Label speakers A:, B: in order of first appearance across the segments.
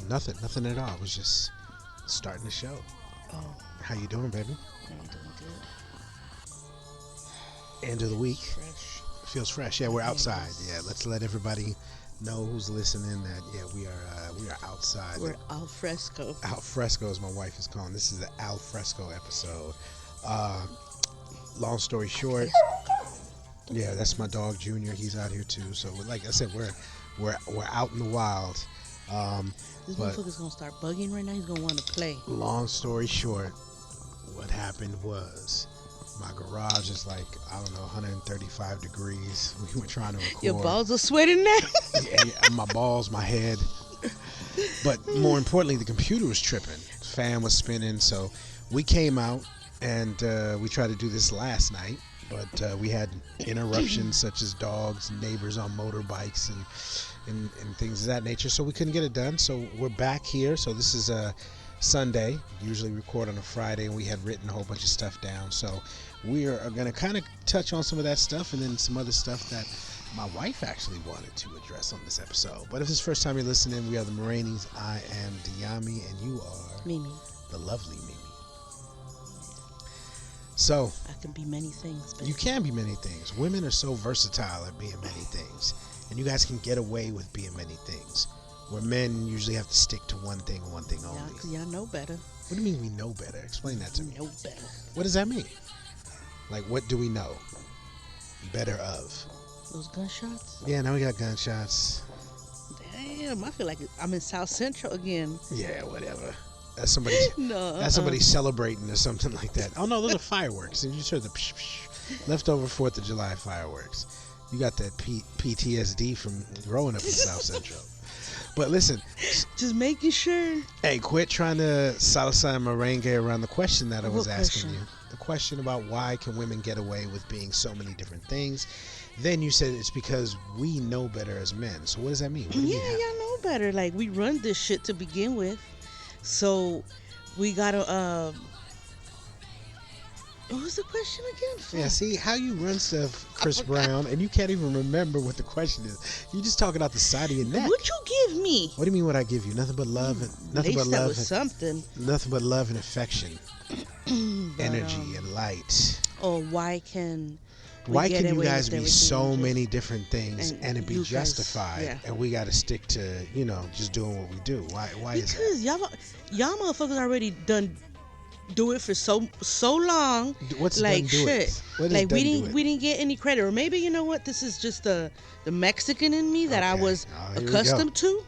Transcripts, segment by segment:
A: Nothing at all. I was just starting the show.
B: Oh,
A: How you doing, baby?
B: I'm doing good.
A: End of the week.
B: Fresh.
A: Feels fresh. Yeah, we're outside. Yeah, let's let everybody know who's listening that we are outside.
B: We're al fresco.
A: Al fresco, as my wife is calling. This is the al fresco episode. Long story short, yeah, that's my dog Junior. He's out here too. So, like I said, we're out in the wild.
B: This
A: But
B: motherfucker's gonna start bugging right now. He's gonna want to play.
A: long story short, what happened was my garage is like, I don't know, 135 degrees. We were trying to record.
B: Your balls are sweating now.
A: Yeah, my balls, my head. But more importantly, the computer was tripping. Fan was spinning. So we came out and we tried to do this last night. But we had interruptions such as dogs, neighbors on motorbikes, and things of that nature. So we couldn't get it done. So we're back here. So this is a Sunday. Usually record on a Friday, and we had written a whole bunch of stuff down. So we are going to kind of touch on some of that stuff and then some other stuff that my wife actually wanted to address on this episode. But if it's the first time you're listening, we are the Moragnes. I am Diami, and you are
B: Mimi.
A: the lovely Mimi. So
B: I can be many things. But
A: you can be many things. Women are so versatile at being many things, and you guys can get away with being many things, where men usually have to stick to one thing and one thing only.
B: Yeah, 'cause y'all know better.
A: What do you mean we know better? Explain that to me.
B: Know better.
A: What does that mean? Like, what do we know better of?
B: Those gunshots.
A: Yeah, now we got gunshots.
B: Damn, I feel like I'm in South Central again.
A: Yeah, whatever. That's somebody.
B: No.
A: That's somebody celebrating or something like that. Oh no, those are fireworks. And you just heard the psh, psh, leftover 4th of July fireworks. You got that PTSD from growing up in South Central. But listen,
B: Just making sure.
A: hey, quit trying to Southside Moragne around the question that I was
B: What
A: asking
B: question?
A: you. The question about why can women get away with being so many different things. Then you said it's because we know better as men. So what does that mean? What do you
B: Yeah,
A: mean?
B: y'all know better. Like, we run this shit to begin with. So we gotta what was the question again?
A: Yeah, see how you run stuff, Chris Brown, and you can't even remember what the question is. You just talking out the side of your neck.
B: What'd you give me?
A: What do you mean? What I give you? Nothing but love, and nothing but
B: Laced that
A: love,
B: with something.
A: nothing but love and affection, energy and light.
B: Or why can we
A: Why
B: get
A: can you
B: away
A: guys
B: with
A: be
B: everything
A: so
B: just-
A: many different things
B: and
A: and it be
B: you guys-
A: justified,
B: yeah.
A: and we got to stick to just doing what we do? Why is that?
B: Because y'all motherfuckers already done do it for so long.
A: What's
B: like
A: done do
B: shit.
A: it? What is
B: Like
A: done
B: we
A: do
B: didn't
A: it?
B: we didn't get any credit, or maybe you know what? This is just the Mexican in me that I
A: Okay.
B: was
A: Oh, here we
B: accustomed to.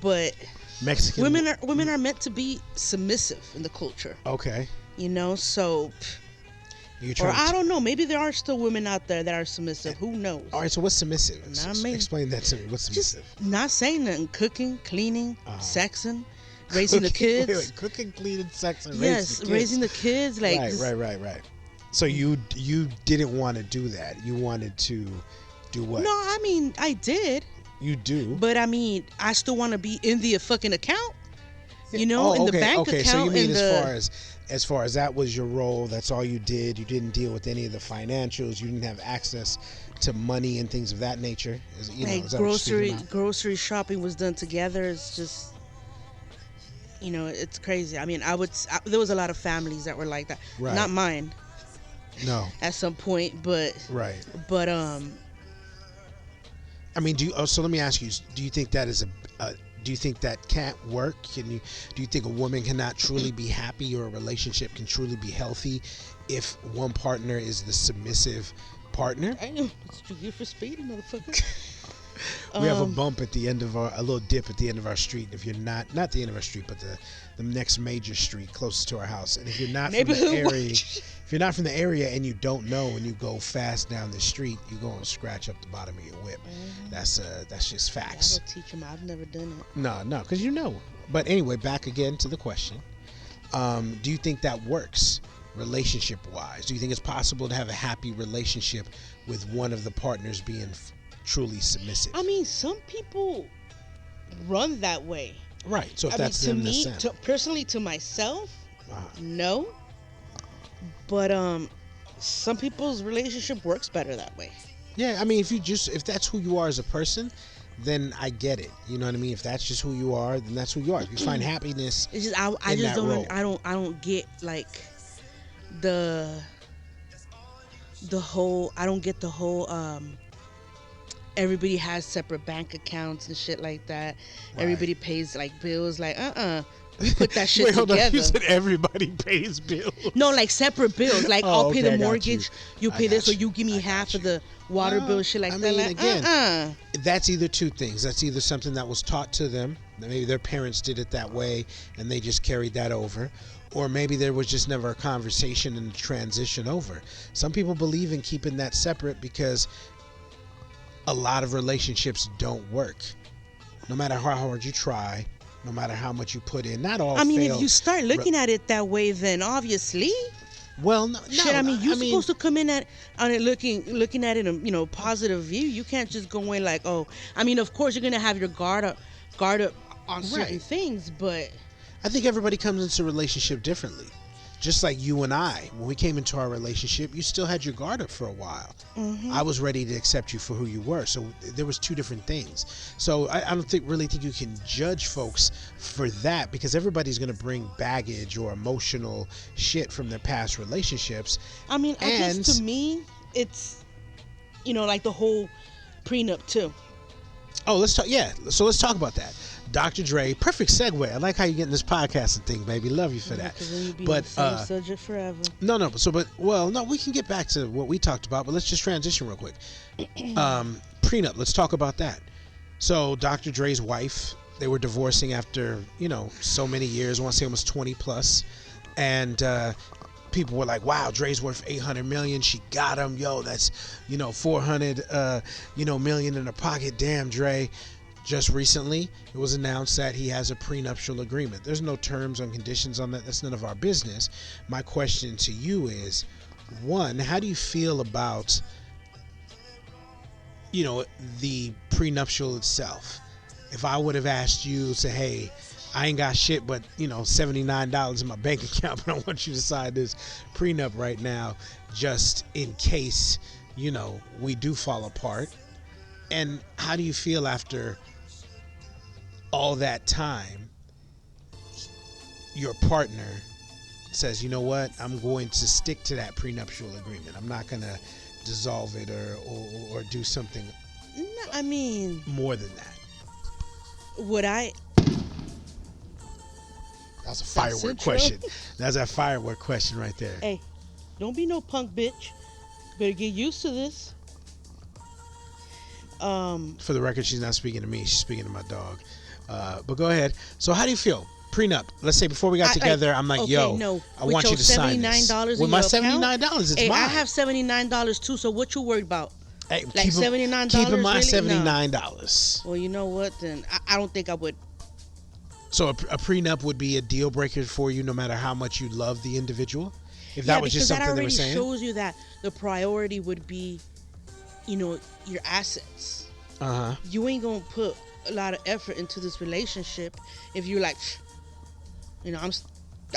B: But
A: Mexican
B: women are meant to be submissive in the culture.
A: Okay,
B: So
A: you
B: or
A: trying
B: I
A: to.
B: don't know. Maybe there are still women out there that are submissive. Who knows?
A: All right, so what's submissive?
B: Not me.
A: Explain that to me. What's
B: Just
A: submissive?
B: not saying nothing. Cooking, cleaning,
A: Uh-huh.
B: sexing, raising the
A: Cooking-
B: kids.
A: wait, cooking, cleaning, sex, and
B: Yes, raising the kids. Like
A: right,
B: just-
A: right. So you didn't want to do that. You wanted to do what?
B: No, I mean I did,
A: You do.
B: but I mean I still want to be in the fucking account. In the
A: okay,
B: bank
A: okay.
B: account.
A: So you mean
B: and
A: as far as that was your role, that's all you did. You didn't deal with any of the financials. You didn't have access to money and things of that nature. Is that what you're speaking about?
B: grocery shopping was done together. It's just, it's crazy. I mean, there was a lot of families that were like that.
A: Right.
B: Not mine
A: No.
B: at some point, but
A: Right. I mean, so let me ask you: do you think that is do you think that can't work? Do you think a woman cannot truly be happy, or a relationship can truly be healthy if one partner is the submissive partner?
B: I know what you get for speeding, motherfucker.
A: We have a bump at the end of a little dip at the end of our street. If you're not the end of our street, but the next major street closest to our house, and if you're not from the area, if you're not from the area and you don't know, and you go fast down the street, you go and scratch up the bottom of your whip. That's just facts.
B: I'll teach him. I've never done it.
A: No, because you know. But anyway, back again to the question. Do you think that works relationship-wise? Do you think it's possible to have a happy relationship with one of the partners being truly submissive?
B: I mean, some people run that way.
A: Right. So if that's
B: to
A: them,
B: me,
A: that's them.
B: personally, to myself, no. But some people's relationship works better that way.
A: Yeah, I mean, if that's who you are as a person, then I get it. You know what I mean? If that's just who you are, then that's who you are. If you find happiness
B: It's just I
A: in
B: just
A: that role.
B: I don't get like the whole I don't get the whole everybody has separate bank accounts and shit like that.
A: Right.
B: Everybody pays like bills like we put that shit
A: Wait, hold on.
B: together.
A: You said everybody pays bills.
B: No, like separate bills. Like
A: Oh,
B: I'll pay
A: okay, I
B: the
A: got
B: mortgage,
A: you.
B: you
A: I
B: pay this,
A: got
B: or you give me
A: I got
B: half
A: you.
B: of the water
A: Well,
B: bill, shit like
A: I
B: that.
A: mean,
B: Like
A: again, that's either two things. That's either something that was taught to them, that maybe their parents did it that way and they just carried that over, or maybe there was just never a conversation and a transition over. Some people believe in keeping that separate because a lot of relationships don't work. No matter how hard you try, no matter how much you put in, not all
B: I mean,
A: fail.
B: if you start looking at it that way, then obviously,
A: Well, no,
B: shit. I mean, you're supposed to come in on it looking at it in a positive view. You can't just go in like, oh. I mean, of course, you're gonna have your guard up on certain
A: Right.
B: things, but
A: I think everybody comes into a relationship differently. Just like you and I, when we came into our relationship, you still had your guard up for a while. I was ready to accept you for who you were. So there was two different things. So I don't really think you can judge folks for that, because everybody's going to bring baggage or emotional shit from their past relationships.
B: I mean, I
A: And-
B: guess to me, it's like the whole prenup too.
A: Oh, let's talk. Yeah, so let's talk about that. Dr. Dre, perfect segue. I like how you getting this podcasting thing, baby. Love you for that.
B: Because then you be
A: But
B: on the same subject forever.
A: No. No, we can get back to what we talked about, but let's just transition real quick. Prenup, let's talk about that. So Dr. Dre's wife, they were divorcing after, so many years. I want to say almost 20 plus. And people were like, wow, Dre's worth 800 million. She got him. Yo, that's, 400, million in her pocket. Damn, Dre. Just recently, it was announced that he has a prenuptial agreement. There's no terms and conditions on that. That's none of our business. My question to you is, one, how do you feel about, the prenuptial itself? If I would have asked you, say, hey, I ain't got shit but, $79 in my bank account, but I want you to sign this prenup right now, just in case, we do fall apart. And how do you feel after all that time, your partner says, you know what, I'm going to stick to that prenuptial agreement. I'm not going to dissolve it or do something
B: No, I mean,
A: more than that?
B: would I?
A: That's a firework
B: central.
A: question. That's a firework question right there.
B: Hey, don't be no punk bitch. Better get used to this.
A: For the record, she's not speaking to me. She's speaking to my dog. But go ahead. So how do you feel? Prenup. Let's say before we got together, I'm like,
B: okay,
A: yo,
B: no.
A: I
B: With
A: want you
B: your
A: to sign this.
B: $79 in
A: With my
B: your account?
A: $79, it's
B: Hey,
A: mine.
B: I have $79 too. So what you worried about?
A: Hey,
B: Like $79
A: Keeping my
B: really? No.
A: $79.
B: Well, you know what? Then I don't think I would.
A: So a prenup would be a deal breaker for you, no matter how much you love the individual. If that was just something they were
B: because that
A: saying.
B: already shows you that the priority would be, your assets. You ain't gonna put a lot of effort into this relationship if you're like, I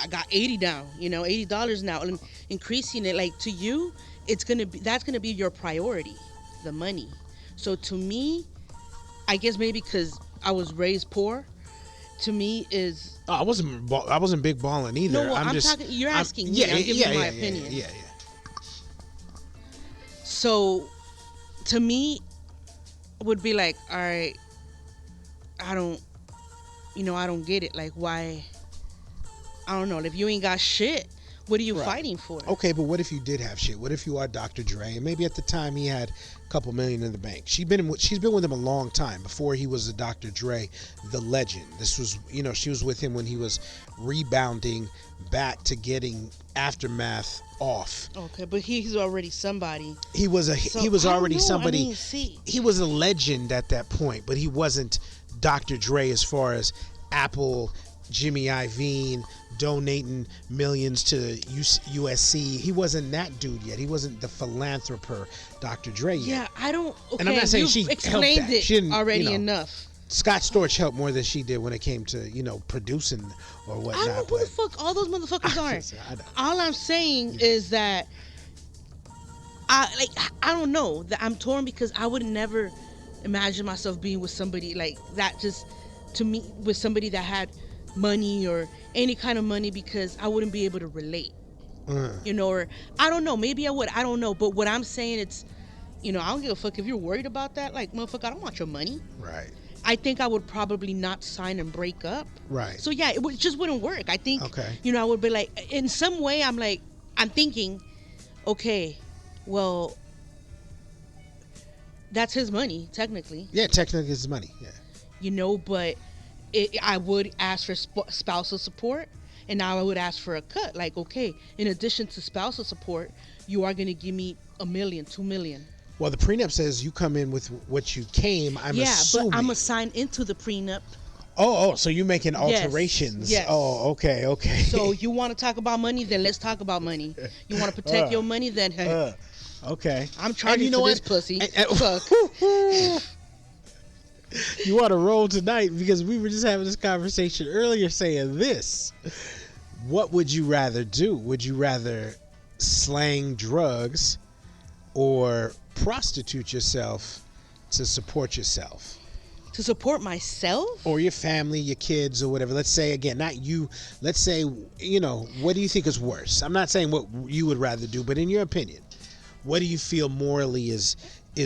B: got 80 down, $80 now, and increasing it, like, to you, that's gonna be your priority, the money. So to me, I guess maybe because I was raised poor, to me is.
A: Oh, I wasn't big balling either.
B: No, well, I'm
A: just
B: talking. You're asking me. I'm giving you my opinion.
A: Yeah.
B: So, to me, would be like, all right, I don't get it. Like, why? I don't know. If you ain't got shit, what are you fighting for?
A: Okay, but what if you did have shit? What if you are Dr. Dre, and maybe at the time he had a couple million in the bank? She's been with him a long time before he was a Dr. Dre, the legend. This was, she was with him when he was rebounding back to getting Aftermath off.
B: Okay, but he's already somebody.
A: He was already somebody.
B: I mean, see.
A: He was a legend at that point, but he wasn't Dr. Dre as far as Apple, Jimmy Iovine donating millions to USC. He wasn't that dude yet. He wasn't the philanthropist Dr.Re yet.
B: Yeah, I don't. Okay,
A: and I'm not saying she helped
B: explained
A: that.
B: it
A: She didn't,
B: already enough.
A: Scott Storch helped more than she did when it came to producing or whatnot.
B: I don't know who the fuck all those motherfuckers are. All I'm saying is that I don't know. That I'm torn because I would never imagine myself being with somebody like that. Just to me, with somebody that had money or any kind of money, because I wouldn't be able to relate. You know, or I don't know. Maybe I would. I don't know. But what I'm saying, it's, I don't give a fuck if you're worried about that. Like, motherfucker, I don't want your money.
A: Right.
B: I think I would probably not sign and break up.
A: Right.
B: So yeah, just wouldn't work. I think,
A: Okay.
B: I would be like, in some way, I'm thinking, okay, well, that's his money, technically.
A: Yeah, technically it's money. Yeah.
B: But I would ask for spousal support, and now I would ask for a cut. Like, okay, in addition to spousal support, you are going to give me $1 million, $2 million.
A: Well, the prenup says you come in with what you came. I'm assuming.
B: But I'm assigned into the prenup.
A: So you're making alterations.
B: Yes.
A: Oh, okay.
B: So you want to talk about money? Then let's talk about money. You want to protect your money? Then hey.
A: Okay.
B: I'm charging for this pussy. Fuck.
A: You want to roll tonight because we were just having this conversation earlier saying this. What would you rather do? Would you rather slang drugs or prostitute yourself to support yourself?
B: To support myself?
A: Or your family, your kids, or whatever. Let's say, again, not you. Let's say, what do you think is worse? I'm not saying what you would rather do, but in your opinion, what do you feel morally is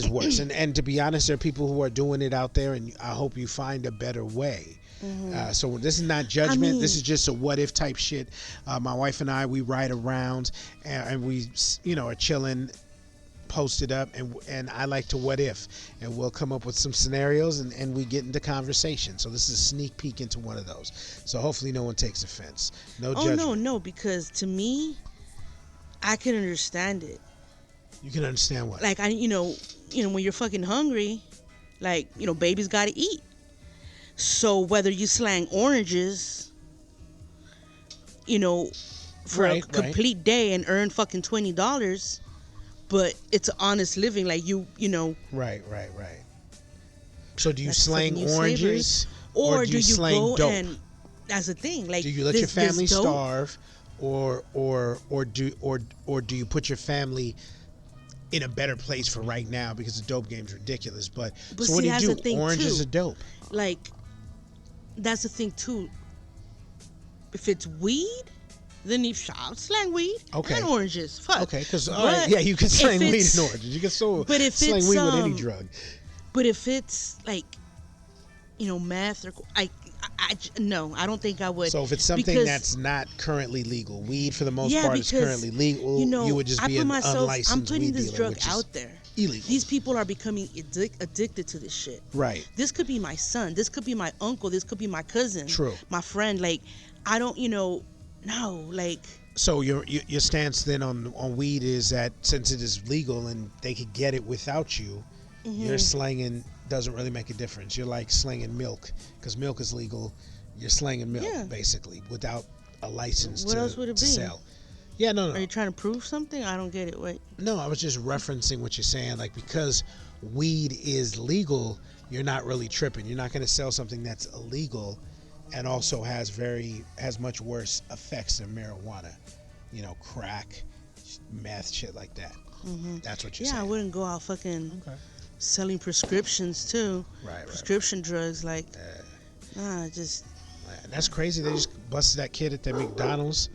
A: worse? And to be honest, there are people who are doing it out there, and I hope you find a better way. Mm-hmm. So this is not judgment. This is just a what if type shit. My wife and I, we ride around and we, are chilling, posted up, and I like to what if, and we'll come up with some scenarios and we get into conversation. So this is a sneak peek into one of those. So hopefully no one takes offense. No judgment.
B: No, because to me, I can understand it.
A: You can understand what?
B: Like, when you're fucking hungry, like, babies gotta eat. So whether you slang oranges, for a complete day and earn fucking $20, but it's an honest living, like
A: Right. So do you slang oranges, or do you slang
B: go
A: dope?
B: And that's the thing. Like,
A: do you let your family starve, or do you put your family in a better place for right now because the dope game's ridiculous? But so
B: see,
A: what do you do? Oranges
B: too.
A: or dope?
B: Like, that's the thing too. If it's weed, then you shop slang weed and oranges. Fuck.
A: Okay, because you can slang weed and oranges. You can slang weed with any drug.
B: But if it's like, meth or no, I don't think I would.
A: So if it's something that's not currently legal, weed for the most part is currently legal. You would just be an unlicensed
B: I'm putting
A: weed
B: this
A: dealer,
B: drug out there.
A: Illegal.
B: These people are becoming addicted to this shit.
A: Right.
B: This could be my son. This could be my uncle. This could be my cousin.
A: True.
B: My friend. Like, I don't, no, like.
A: So your stance then on weed is that since it is legal and they could get it without you, your slanging doesn't really make a difference. You're like slanging milk because milk is legal. You're slanging milk basically without a license
B: what else would it be?
A: Sell. Yeah, no.
B: Are you trying to prove something? I don't get it. Wait.
A: No, I was just referencing what you're saying. Like, because weed is legal, you're not really tripping. You're not going to sell something that's illegal and also has much worse effects than marijuana. Crack, meth, shit like that. Mm-hmm. That's what you're saying.
B: Yeah, I wouldn't go out fucking selling prescriptions too.
A: Right.
B: Prescription drugs, like, just.
A: That's crazy. They just busted that kid at that McDonald's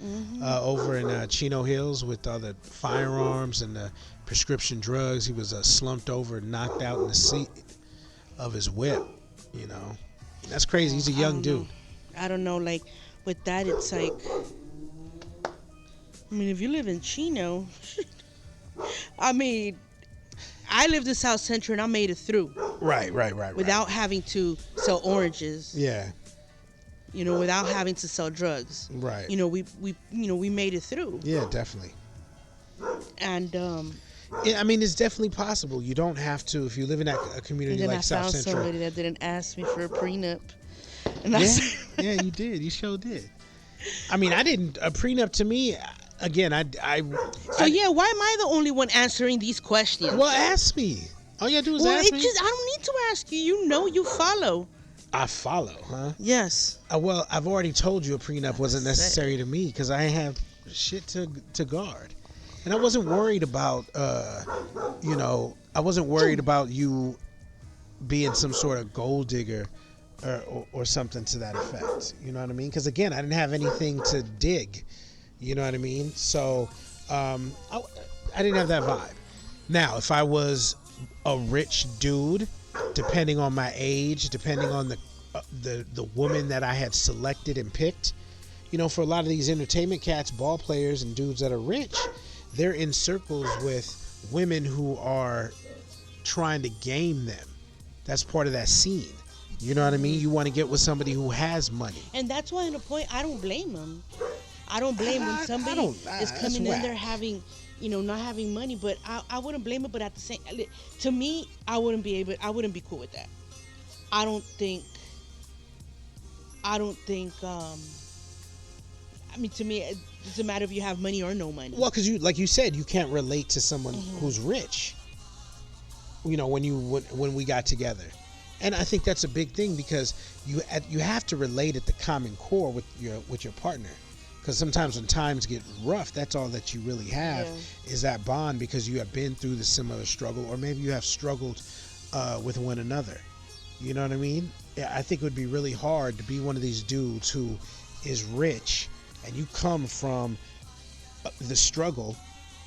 A: over in Chino Hills with all the firearms and the prescription drugs. He was slumped over, knocked out in the seat of his whip. That's crazy. He's a young dude.
B: I don't know. Like, with that, it's like, if you live in Chino, I lived in South Central and I made it through.
A: Right.
B: Without having to sell oranges.
A: Yeah.
B: Without having to sell drugs.
A: Right.
B: We made it through.
A: Yeah, definitely.
B: And
A: it's definitely possible. You don't have to if you live in a community like South Central.
B: I found somebody that didn't ask me for a prenup. And
A: yeah, you did. You sure did. I didn't. A prenup to me, again, why am
B: I the only one answering these questions?
A: Well, ask me. All you gotta do is ask me.
B: I don't need to ask you. You follow.
A: I follow, huh?
B: Yes.
A: Well, I've already told you a prenup wasn't necessary to me because I have shit to guard, and I wasn't worried about, I wasn't worried about you being some sort of gold digger or something to that effect. You know what I mean? Because again, I didn't have anything to dig. You know what I mean? So I didn't have that vibe. Now, if I was a rich dude, depending on my age, depending on the woman that I had selected and picked, you know, for a lot of these entertainment cats, ball players, and dudes that are rich, they're in circles with women who are trying to game them. That's part of that scene. You know what I mean? You want to get with somebody who has money.
B: And that's why, in a point, I don't blame them. I don't blame when somebody is coming in there having, you know, not having money. But I wouldn't blame it. But at the same, to me, I wouldn't be cool with that. I don't think. I mean, to me, it doesn't matter if you have money or no money.
A: Well, because like you said, you can't relate to someone who's rich. You know, when we got together. And I think that's a big thing, because you have to relate at the common core with your partner, because sometimes when times get rough, that's all that you really have is that bond, because you have been through the similar struggle, or maybe you have struggled with one another. You know what I mean? I think it would be really hard to be one of these dudes who is rich and you come from the struggle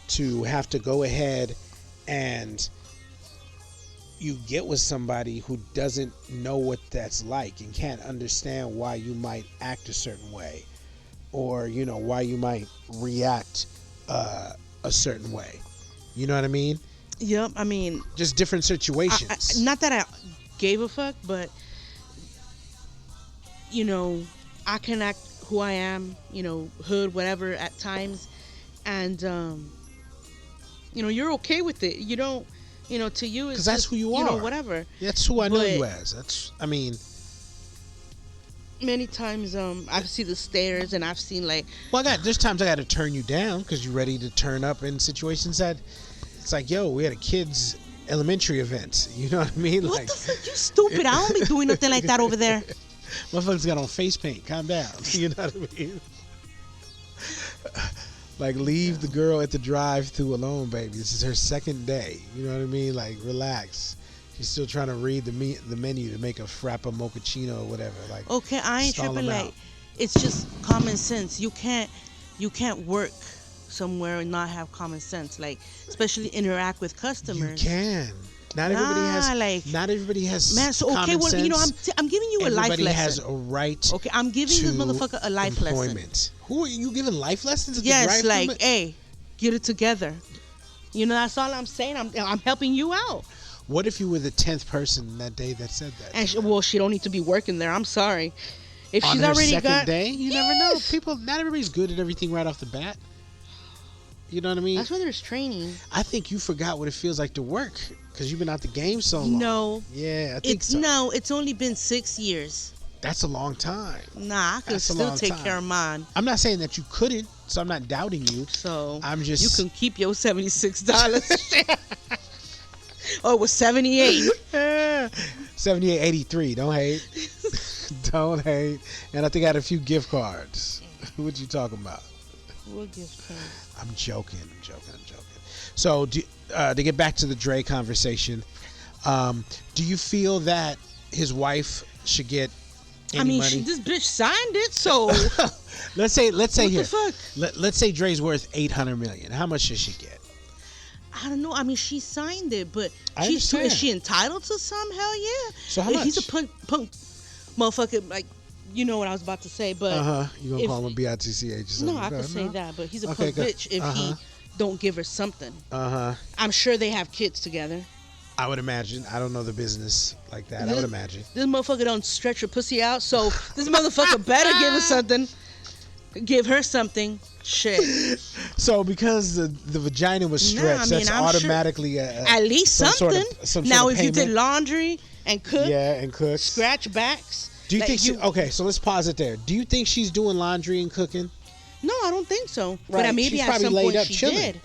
A: to have to go ahead and you get with somebody who doesn't know what that's like and can't understand why you might act a certain way, or, you know, why you might react a certain way. You know what I mean?
B: Yep. I mean,
A: just different situations.
B: Not that I gave a fuck, but, you know, I can act who I am, you know, hood, whatever, at times, and you know, you're okay with it. You don't. You know, to you, it's because
A: that's who you are.
B: You know, whatever.
A: That's who I know you as. That's, I mean,
B: many times I've seen the stares, and I've seen like.
A: Well, there's times I got to turn you down because you're ready to turn up in situations that it's like, yo, we had a kids elementary event. You know what I mean?
B: What
A: like,
B: the fuck? You stupid! I don't be doing nothing like that over there.
A: Motherfuckers got on face paint. Calm down. You know what I mean? Like, leave the girl at the drive-thru alone, baby. This is her second day. You know what I mean? Like, relax. She's still trying to read the menu to make a frappa mochaccino or whatever. Like,
B: okay, I ain't tripping. Like, it's just common sense. You can't work somewhere and not have common sense. Like, especially interact with customers.
A: You can. Not everybody has.
B: Man, so okay, well,
A: sense.
B: you know, I'm giving you a life lesson.
A: Everybody has a right.
B: Okay, I'm giving this motherfucker a life lesson.
A: Who are you giving life lessons? At
B: yes,
A: the
B: like, hey, get it together. You know, that's all I'm saying. I'm helping you out.
A: What if you were the 10th person that day that said that?
B: And she don't need to be working there. I'm sorry. If
A: on
B: she's
A: her
B: already
A: second
B: got
A: day, you never know. People, not everybody's good at everything right off the bat. You know what I mean?
B: That's why there's training.
A: I think you forgot what it feels like to work because you've been out the game so long.
B: No.
A: Yeah, I think so.
B: No, it's only been 6 years.
A: That's a long time.
B: Nah, I could still take care of mine.
A: I'm not saying that you couldn't, so I'm not doubting you.
B: So
A: I'm just.
B: You can keep your $76. Oh, it was 78.
A: 78.83. Don't hate. Don't hate. And I think I had a few gift cards. What you talking about?
B: What gift cards?
A: I'm joking. So, to get back to the Dre conversation, do you feel that his wife should get any money?
B: This bitch signed it, so
A: let's say
B: what
A: here.
B: The fuck?
A: Let's say Dre's worth $800 million. How much should she get?
B: I don't know. I mean, she signed it, but
A: is
B: she entitled to some? Hell yeah.
A: So how much?
B: He's a punk motherfucker. Like, you know what I was about to say, but
A: you gonna call him BITCH or something?
B: No, I could say that, but he's a punk bitch if he don't give her something. I'm sure they have kids together.
A: I would imagine. I don't know the business like that. I would imagine.
B: This motherfucker don't stretch her pussy out, so this motherfucker better give her something. Give her something. Shit.
A: So because the vagina was stretched, that's automatically
B: sure at least something. Now, if you did laundry and cook,
A: and cook,
B: scratch backs.
A: Do you think okay, so let's pause it there. Do you think she's doing laundry and cooking?
B: No, I don't think so.
A: Right.
B: But maybe at some point she did.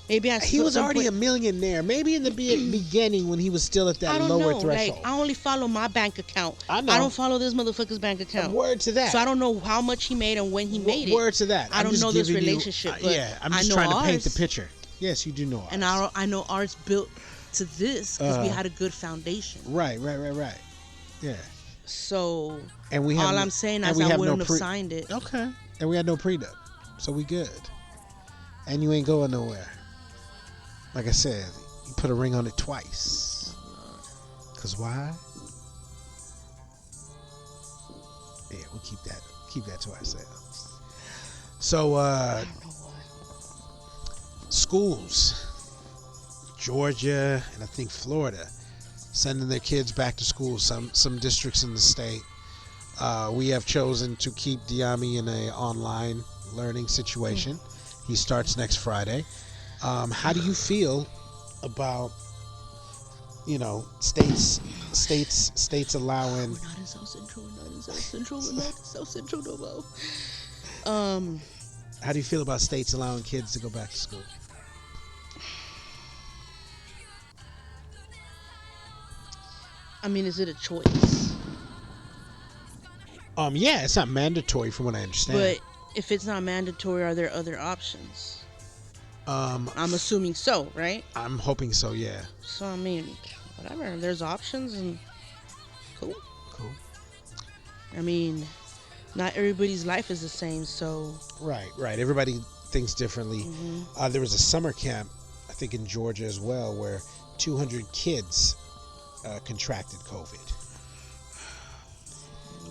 B: Maybe
A: he was already a millionaire. Maybe in the beginning when he was still at that lower threshold.
B: Like, I only follow my bank account.
A: I know.
B: I don't follow this motherfucker's bank account.
A: Word to that.
B: So I don't know how much he made and when he made it.
A: Word to that.
B: I don't know this relationship. But
A: I'm just trying to paint the picture. Yes, you do know ours.
B: And I know ours built to this because we had a good foundation.
A: Right. Yeah.
B: So
A: And we have
B: all I'm saying is
A: we
B: I
A: have
B: wouldn't
A: no
B: have signed it.
A: Okay. And we had no prenup, so we good. And you ain't going nowhere. Like I said, you put a ring on it twice. Cause why? Yeah, we'll keep that to ourselves. So
B: I don't know what.
A: schools, Georgia and I think Florida, sending their kids back to school. Some districts in the state. We have chosen to keep Diami in a online learning situation. He starts next Friday. How do you feel about states allowing?
B: We're not in South Central. We're not in South Central. We're not in South Central no more.
A: How do you feel about states allowing kids to go back to school?
B: I mean, is it a choice?
A: Yeah, it's not mandatory from what I understand.
B: But if it's not mandatory, are there other options? I'm assuming so, right?
A: I'm hoping so. Yeah.
B: So I mean, whatever. There's options, and cool.
A: Cool.
B: I mean, not everybody's life is the same, so.
A: Right. Everybody thinks differently. There was a summer camp, I think in Georgia as well, where 200 kids contracted COVID.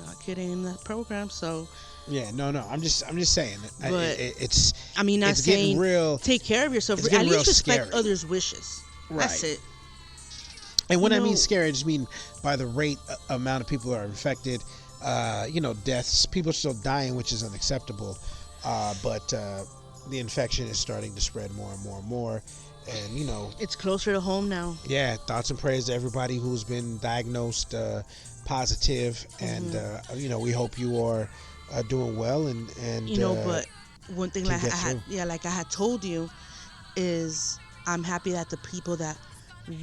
B: Not getting in that program, so.
A: Yeah, no. I'm just saying.
B: But
A: It's.
B: I mean, not
A: it's
B: saying
A: getting real.
B: take care of yourself.
A: It's
B: At
A: getting real
B: least respect
A: scary.
B: others' wishes. That's
A: Right.
B: it.
A: And when
B: You
A: I mean
B: know-
A: scary, I just mean by the rate amount of people who are infected. Deaths. People are still dying, which is unacceptable. But the infection is starting to spread more and more and more. And
B: It's closer to home now.
A: yeah, thoughts and prayers to everybody who's been diagnosed positive, and we hope you are doing well, and
B: But one thing,
A: can
B: like
A: get
B: I had,
A: through.
B: like I had told you, is I'm happy that the people that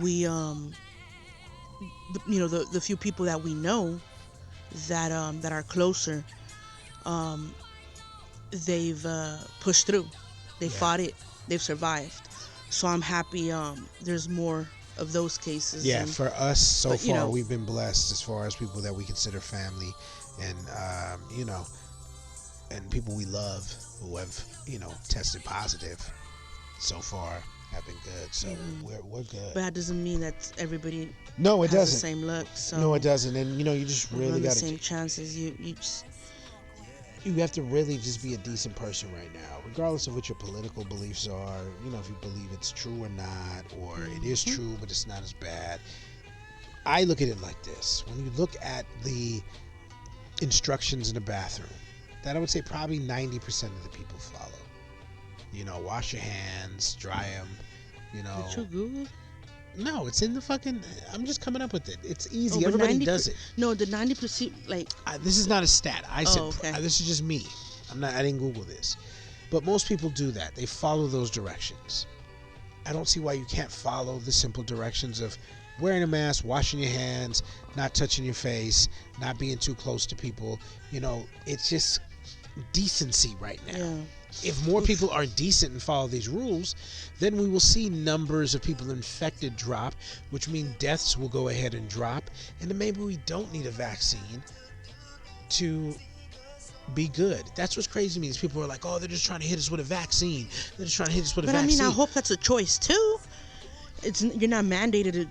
B: we the few people that we know that are closer, they've pushed through, they fought it, they've survived. So I'm happy there's more of those cases.
A: Yeah,
B: and,
A: for us so far,
B: know-
A: we've been blessed as far as people that we consider family, and and people we love who have tested positive so far have been good. So we're good.
B: but that doesn't mean that everybody
A: No, it
B: has the
A: doesn't.
B: same luck. So
A: No, it doesn't. And you just really
B: run the
A: got
B: same
A: to.
B: chances. You just
A: You have to really just be a decent person right now, regardless of what your political beliefs are. If you believe it's true or not, or it is true but it's not as bad. I look at it like this: when you look at the instructions in the bathroom, that I would say probably 90% of the people follow. Wash your hands, dry them.
B: Did you Google?
A: No, it's in the fucking. I'm just coming up with it. It's easy.
B: but
A: Everybody
B: 90
A: does it.
B: No, the 90%, like,
A: This is not a stat. I said
B: okay.
A: this is just me. I didn't Google this, but most people do that. They follow those directions. I don't see why you can't follow the simple directions of wearing a mask, washing your hands, not touching your face, not being too close to people. It's just decency right now.
B: yeah.
A: If more people are decent and follow these rules, then we will see numbers of people infected drop, which means deaths will go ahead and drop, and then maybe we don't need a vaccine to be good. That's what's crazy to me. Is people are like, oh, they're just trying to hit us with a vaccine. They're just trying to hit us with a
B: But I
A: vaccine.
B: mean, I hope that's a choice too. You're not mandated to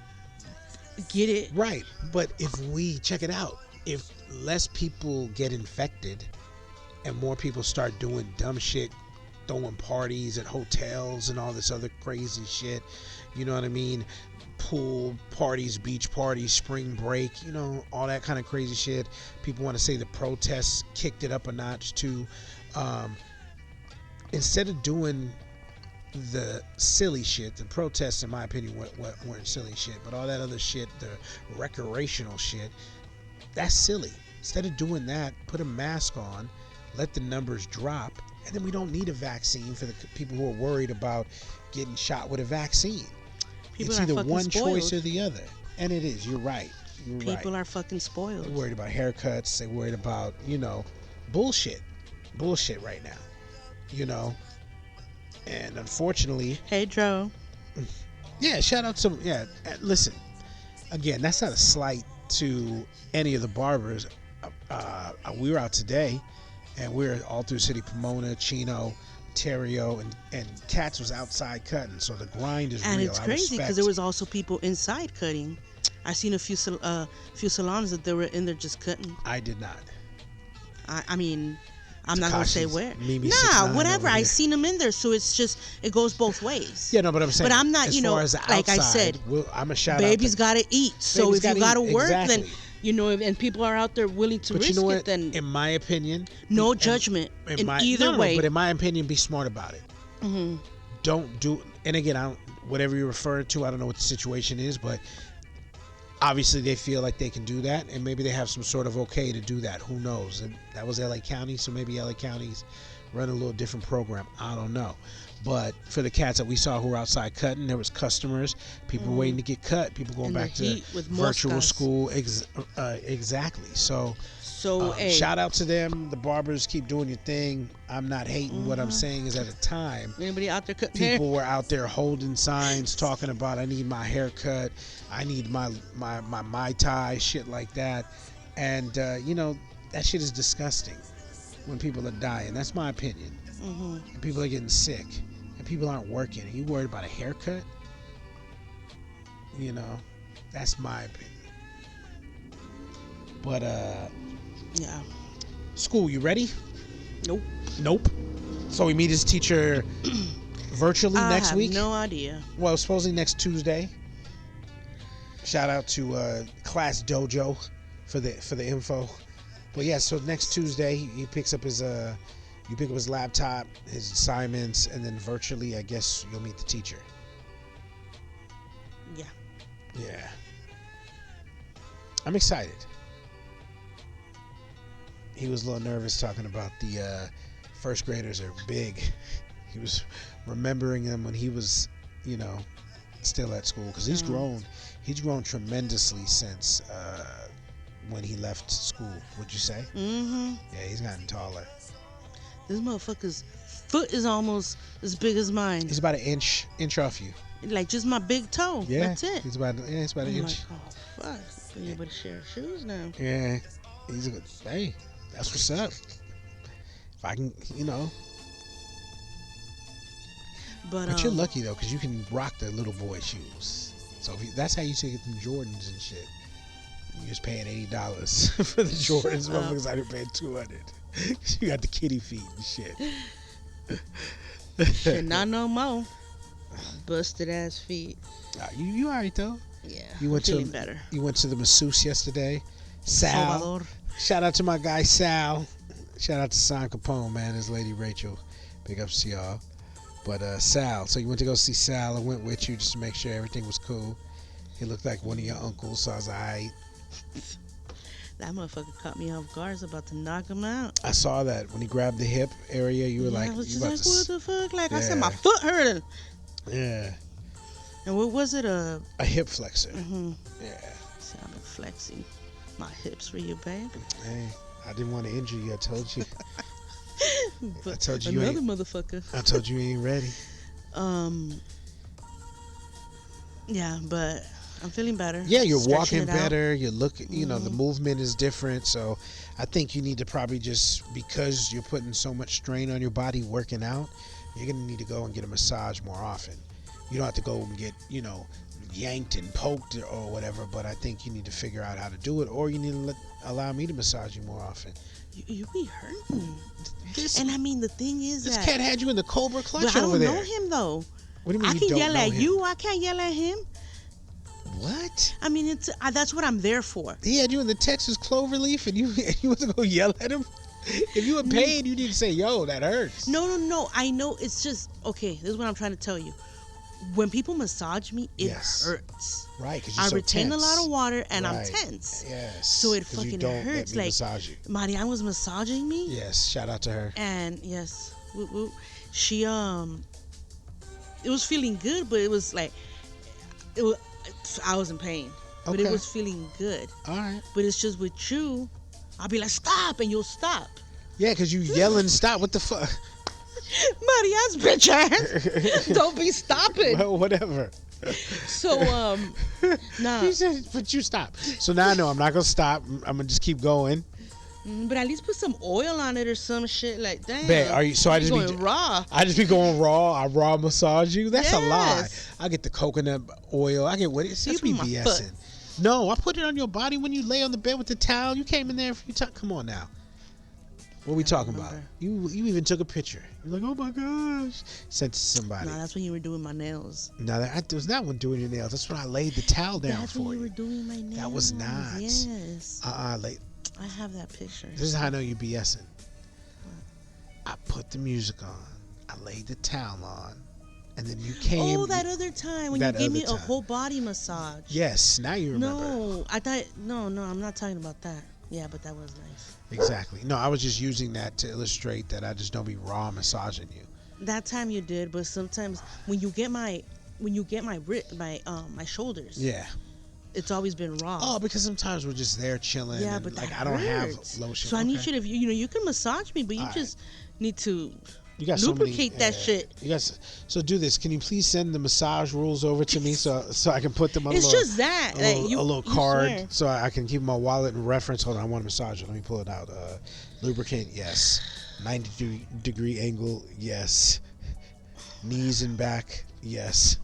B: get it.
A: Right, but if we check it out, if less people get infected and more people start doing dumb shit, throwing parties at hotels and all this other crazy shit, you know what I mean? Pool parties, beach parties, spring break, all that kind of crazy shit. People want to say the protests kicked it up a notch too. Instead of doing the silly shit, the protests, in my opinion, weren't silly shit, but all that other shit, the recreational shit, that's silly. Instead of doing that, put a mask on, let the numbers drop, and then we don't need a vaccine for the people who are worried about getting shot with a vaccine.
B: People
A: It's
B: are
A: either
B: fucking
A: one
B: spoiled.
A: choice or the other. And it is. You're right.
B: People are fucking spoiled.
A: They're worried about haircuts. They're worried about, bullshit. Bullshit right now. And unfortunately,
B: Hey, Joe.
A: Yeah, shout out to listen, again, that's not a slight to any of the barbers. We were out today, and we were all through City Pomona, Chino, Terrio, and Cats was outside cutting. So the grind is
B: And
A: real.
B: it's
A: I
B: crazy
A: respect.
B: because there was also people inside cutting. I seen a few salons that they were in there just cutting.
A: I did not.
B: I mean, I'm not gonna say
A: Takashi's
B: where.
A: Mimi
B: Nah,
A: 6ix9ine
B: whatever.
A: over
B: I
A: here.
B: seen them in there, so it's just it goes both ways.
A: Yeah, no, but I'm saying.
B: But I'm not,
A: as
B: you know,
A: far as the
B: like I
A: outside,
B: said,
A: I'm a shout
B: Baby's
A: out.
B: gotta eat. So
A: Baby's
B: if you
A: gotta
B: gotta
A: eat,
B: work, then
A: exactly.
B: you know, and people are out there willing to
A: But
B: risk
A: you know what?
B: it, then
A: In my opinion,
B: no
A: and
B: judgment in
A: my,
B: either
A: no,
B: way.
A: but in my opinion, be smart about it.
B: Hmm.
A: Don't do. And again, whatever you're referring to, I don't know what the situation is, but obviously they feel like they can do that, and maybe they have some sort of okay to do that. Who knows? And that was LA County, so maybe LA County's run a little different program. I don't know. But for the cats that we saw who were outside cutting, there was customers, people waiting to get cut, people going
B: In the
A: back to
B: heat with
A: virtual
B: moscas.
A: school. Exactly. So
B: So hey,
A: shout out to them. The barbers, keep doing your thing. I'm not hating. What I'm saying is, at a time,
B: anybody out there cutting hair?
A: people were out there holding signs talking about, I need my haircut, I need my Mai Tai, shit like that. And you know, that shit is disgusting when people are dying. That's my opinion. And people are getting sick and people aren't working. Are you worried about a haircut? You know, that's my opinion. But
B: Yeah.
A: school, you ready?
B: Nope.
A: So we meet his teacher virtually next
B: I have
A: week.
B: no idea.
A: Well, supposedly next Tuesday. Shout out to Class Dojo for the info. But yeah, so next Tuesday he picks up his you pick up his laptop, his assignments, and then virtually, I guess, you'll meet the teacher.
B: Yeah.
A: Yeah. I'm excited. He was a little nervous talking about the first graders are big. He was remembering them when he was, you know, still at school, because he's grown. He's grown tremendously since when he left school. Would you say?
B: Mm-hmm.
A: Yeah, he's gotten taller.
B: This motherfucker's foot is almost as big as mine.
A: He's about an inch off you.
B: Like just my big toe.
A: Yeah,
B: That's it.
A: He's about an
B: I'm
A: inch.
B: like, oh fuck. Being able to share shoes now.
A: Yeah, he's a good. Hey, that's what's up. If I can, you know. But you're lucky though, because you can rock the little boy shoes. So that's how you take it from Jordans and shit. You're just paying $80 for the Jordans. Motherfuckers out here paying $200. You got the kitty feet and shit.
B: Shit, not no more. Busted ass feet.
A: You alright though.
B: Yeah.
A: You went
B: feeling
A: to
B: better.
A: You went to the masseuse yesterday. Sal.
B: Salvador.
A: Shout out to my guy Sal. Shout out to San Capone, man. His lady Rachel. Big ups to y'all. But Sal, so you went to go see Sal. I went with you just to make sure everything was cool. He looked like one of your uncles, so I was like, alright.
B: That motherfucker caught me off guard. I was about to knock him out.
A: I saw that when he grabbed the hip area. You were
B: Yeah,
A: like,
B: I was
A: you
B: just
A: about
B: like,
A: to.
B: what the fuck? Like, I said,
A: Yeah.
B: my foot hurting.
A: Yeah,
B: And what was it?
A: a hip flexor.
B: Mm-hmm.
A: Yeah.
B: Sounded flexing my hips for you, babe.
A: Hey, I didn't want to injure you. I told you.
B: But
A: told you you
B: another
A: ain't-
B: motherfucker.
A: I told you you ain't ready.
B: Yeah, but I'm feeling better.
A: Yeah, you're
B: Stretching
A: walking
B: it out.
A: better. You're looking, you know, the movement is different. So I think you need to probably just, because you're putting so much strain on your body working out, you're going to need to go and get a massage more often. You don't have to go and get, you know, yanked and poked or whatever, but I think you need to figure out how to do it, or you need to allow me to massage you more often.
B: You be hurting.
A: This,
B: And I mean, the thing is
A: this
B: that.
A: cat had you in the Cobra clutch
B: But I
A: over
B: don't
A: there.
B: know him though.
A: What do you mean
B: I
A: you
B: can
A: don't
B: yell
A: know
B: at
A: him?
B: you. I can't yell at him.
A: What?
B: I mean, that's what I'm there for.
A: He had you in the Texas cloverleaf, and you want to go yell at him? If you were paid, you need to say, "Yo, that hurts."
B: No. I know. It's just okay. This is what I'm trying to tell you. When people massage me, it
A: Yes.
B: hurts.
A: Right, because you're
B: I
A: so
B: retain
A: tense.
B: a lot of water and I'm
A: Right.
B: tense.
A: Yes.
B: So it
A: 'cause
B: fucking
A: you don't
B: hurts.
A: Let me
B: Like
A: massage you.
B: Marianne was massaging me.
A: Yes. Shout out to her.
B: And yes, whoop, whoop. She it was feeling good, but it was like I was in pain, but it
A: Okay.
B: was feeling good.
A: All right.
B: But it's just with you, I'll be like stop, and you'll stop.
A: Yeah, because you yelling, stop. What the fuck?
B: Marianne's bitch ass. Don't be stopping.
A: Well, whatever.
B: So nah,
A: He said, but you stop. So now I know I'm not gonna stop. I'm gonna just keep going.
B: but at least put some oil on it or some shit. Like damn,
A: Bet, are you? So I
B: you
A: just
B: going
A: be
B: raw.
A: I just be going raw. I raw massage you. That's a lie.
B: Yes.
A: I get the coconut oil. I get what? See, you
B: That's
A: be
B: from my foot.
A: BSing. No, I put it on your body when you lay on the bed with the towel. You came in there a few times. Come on now. What we talking about?
B: remember.
A: You even took a picture. You're like, oh my gosh. Sent to somebody.
B: Nah, that's when you were doing my nails.
A: No, that was not when doing your nails. That's when I laid the towel down
B: That's
A: for
B: when you
A: you.
B: were doing my nails.
A: That was not.
B: Yes.
A: Late.
B: I have that picture.
A: This is how I know you BSing. I put the music on. I laid the towel on. And then you came.
B: Oh, that other time when you
A: That
B: gave me
A: other
B: a
A: time.
B: whole body massage.
A: Yes, now you remember.
B: No, I thought no, I'm not talking about that. Yeah, but that was nice.
A: Exactly. No, I was just using that to illustrate that I just don't be raw massaging you.
B: That time you did, but sometimes when you get my my shoulders,
A: Yeah.
B: it's always been raw.
A: Oh, because sometimes we're just there chilling.
B: yeah,
A: and
B: but
A: like
B: that
A: I don't
B: hurts.
A: have lotion.
B: So I need
A: Okay.
B: you to you can massage me, but you
A: All right.
B: just need to
A: You got
B: lubricate that shit.
A: You got so do this. Can you please send the massage rules over to me so I can put them on
B: It's
A: a little,
B: just that
A: a
B: like,
A: little,
B: you,
A: a little
B: you
A: card
B: swear.
A: so I can keep my wallet and reference. Hold on, I want to massage it. Let me pull it out. Lubricant, yes. 90-degree angle, yes. Knees and back, yes.